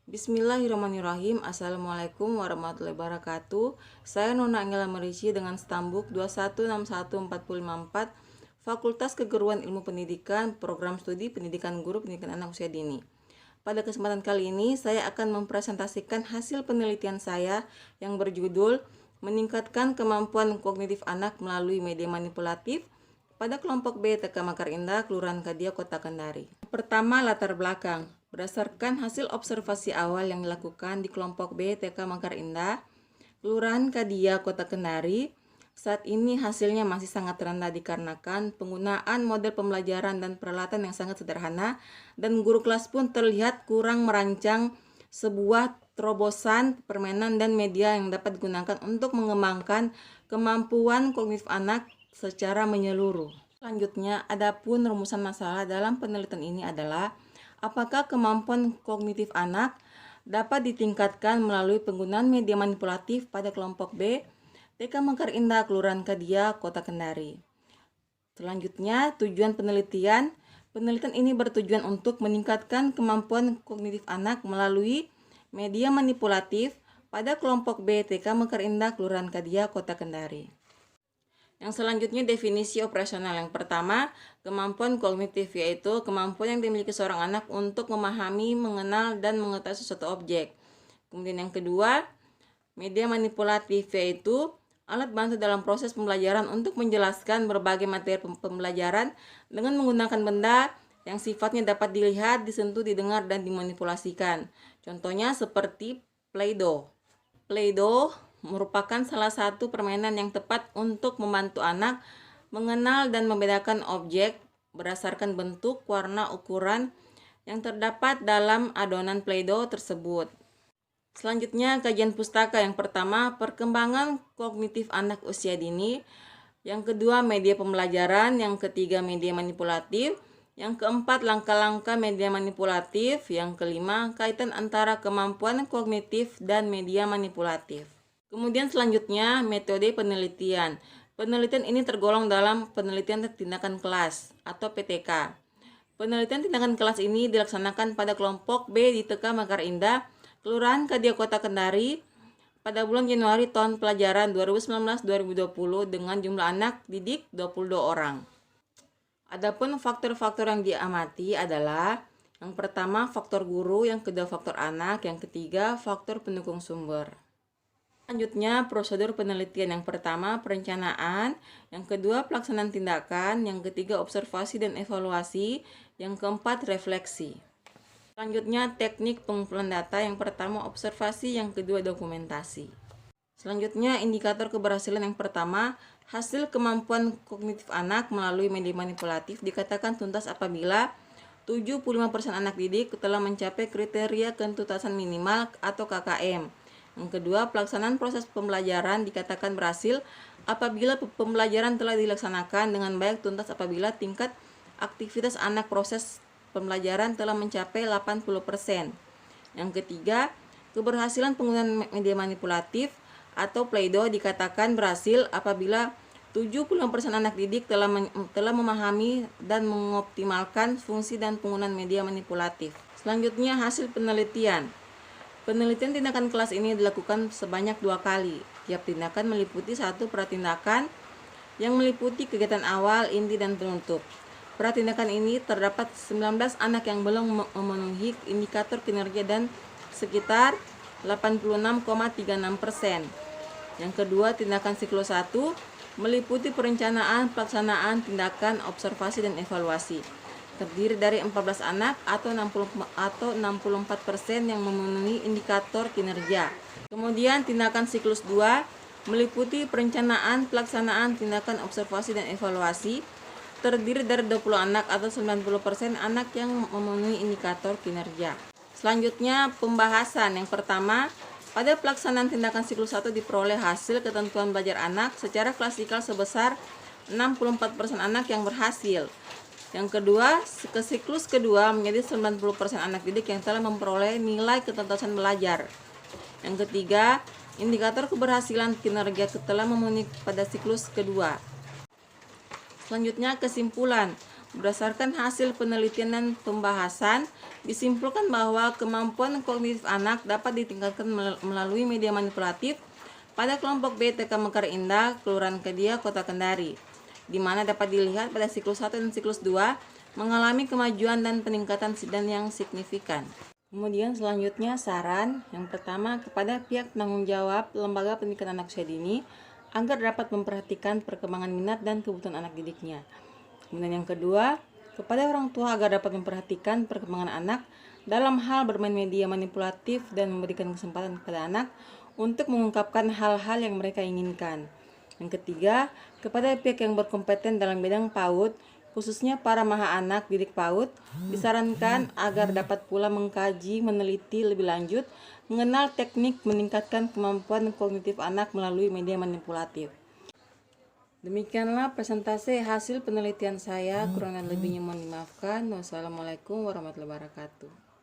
Bismillahirrahmanirrahim. Assalamualaikum warahmatullahi wabarakatuh. Saya Nona Angela Merici dengan stambuk 2161454 Fakultas Keguruan Ilmu Pendidikan, Program Studi Pendidikan Guru Pendidikan Anak Usia Dini. Pada kesempatan kali ini saya akan mempresentasikan hasil penelitian saya yang berjudul Meningkatkan Kemampuan Kognitif Anak Melalui Media Manipulatif pada kelompok B TK Makar Indah, Kelurahan Kadia, Kota Kendari. Pertama, latar belakang. Berdasarkan hasil observasi awal yang dilakukan di kelompok B TK Makar Indah, Kelurahan Kadia, Kota Kendari, saat ini hasilnya masih sangat rendah dikarenakan penggunaan model pembelajaran dan peralatan yang sangat sederhana, dan guru kelas pun terlihat kurang merancang sebuah terobosan permainan dan media yang dapat digunakan untuk mengembangkan kemampuan kognitif anak secara menyeluruh. Selanjutnya, adapun rumusan masalah dalam penelitian ini adalah apakah kemampuan kognitif anak dapat ditingkatkan melalui penggunaan media manipulatif pada kelompok B TK Makar Indah, Kelurahan Kadia, Kota Kendari. Selanjutnya, tujuan penelitian. Penelitian ini bertujuan untuk meningkatkan kemampuan kognitif anak melalui media manipulatif pada kelompok B TK Makar Indah, Kelurahan Kadia, Kota Kendari. Yang selanjutnya, definisi operasional. Yang pertama, kemampuan kognitif, yaitu kemampuan yang dimiliki seorang anak untuk memahami, mengenal, dan mengetahui sesuatu objek. Kemudian yang kedua, media manipulatif, yaitu alat bantu dalam proses pembelajaran untuk menjelaskan berbagai materi pembelajaran dengan menggunakan benda yang sifatnya dapat dilihat, disentuh, didengar, dan dimanipulasikan. Contohnya seperti Play-Doh. Play-Doh merupakan salah satu permainan yang tepat untuk membantu anak mengenal dan membedakan objek berdasarkan bentuk, warna, ukuran yang terdapat dalam adonan Play-Doh tersebut. Selanjutnya, kajian pustaka. Yang pertama, perkembangan kognitif anak usia dini. Yang kedua, media pembelajaran. Yang ketiga, media manipulatif. Yang keempat, langkah-langkah media manipulatif. Yang kelima, kaitan antara kemampuan kognitif dan media manipulatif. Kemudian selanjutnya, metode penelitian. Penelitian ini tergolong dalam penelitian tindakan kelas atau PTK. Penelitian tindakan kelas ini dilaksanakan pada kelompok B di TK Makar Indah, Kelurahan Kadia, Kota Kendari pada bulan Januari tahun pelajaran 2019-2020 dengan jumlah anak didik 22 orang. Adapun faktor-faktor yang diamati adalah yang pertama faktor guru, yang kedua faktor anak, yang ketiga faktor pendukung sumber. Selanjutnya, prosedur penelitian. Yang pertama, perencanaan. Yang kedua, pelaksanaan tindakan. Yang ketiga, observasi dan evaluasi. Yang keempat, refleksi. Selanjutnya, teknik pengumpulan data. Yang pertama, observasi. Yang kedua, dokumentasi. Selanjutnya, indikator keberhasilan. Yang pertama, hasil kemampuan kognitif anak melalui media manipulatif dikatakan tuntas apabila 75% anak didik telah mencapai kriteria ketuntasan minimal atau KKM. Yang kedua, pelaksanaan proses pembelajaran dikatakan berhasil apabila pembelajaran telah dilaksanakan dengan baik, tuntas apabila tingkat aktivitas anak proses pembelajaran telah mencapai 80%. Yang ketiga, keberhasilan penggunaan media manipulatif atau Play-Doh dikatakan berhasil apabila 75% anak didik telah memahami dan mengoptimalkan fungsi dan penggunaan media manipulatif. Selanjutnya, hasil penelitian. Penelitian tindakan kelas ini dilakukan sebanyak 2 kali. Tiap tindakan meliputi satu pratindakan yang meliputi kegiatan awal, inti, dan penutup. Pratindakan ini terdapat 19 anak yang belum memenuhi indikator kinerja dan sekitar 86,36%. Yang kedua, tindakan siklus 1 meliputi perencanaan, pelaksanaan, tindakan, observasi, dan evaluasi. Terdiri dari 14 anak atau 64% yang memenuhi indikator kinerja. Kemudian tindakan siklus 2 meliputi perencanaan, pelaksanaan, tindakan, observasi, dan evaluasi. Terdiri dari 20 anak atau 90% anak yang memenuhi indikator kinerja. Selanjutnya, pembahasan. Yang pertama, pada pelaksanaan tindakan siklus 1 diperoleh hasil ketentuan belajar anak secara klasikal sebesar 64% anak yang berhasil. Yang kedua, ke siklus kedua menjadi 90% anak didik yang telah memperoleh nilai ketuntasan belajar. Yang ketiga, indikator keberhasilan kinerja telah memenuhi pada siklus kedua. Selanjutnya, kesimpulan. Berdasarkan hasil penelitian dan pembahasan, disimpulkan bahwa kemampuan kognitif anak dapat ditingkatkan melalui media manipulatif pada kelompok B TK Mekar Indah, Kelurahan Kedia, Kota Kendari, di mana dapat dilihat pada siklus 1 dan siklus 2 mengalami kemajuan dan peningkatan yang signifikan. Kemudian selanjutnya saran yang pertama kepada pihak penanggung jawab Lembaga Pendidikan Anak Usia Dini agar dapat memperhatikan perkembangan minat dan kebutuhan anak didiknya. Kemudian yang kedua, kepada orang tua agar dapat memperhatikan perkembangan anak dalam hal bermain media manipulatif dan memberikan kesempatan kepada anak untuk mengungkapkan hal-hal yang mereka inginkan. Yang ketiga, kepada pihak yang berkompeten dalam bidang PAUD, khususnya para maha anak didik PAUD, disarankan agar dapat pula mengkaji, meneliti lebih lanjut, mengenal teknik meningkatkan kemampuan kognitif anak melalui media manipulatif. Demikianlah presentasi hasil penelitian saya, kurang dan lebihnya mohon dimaafkan. Wassalamualaikum warahmatullahi wabarakatuh.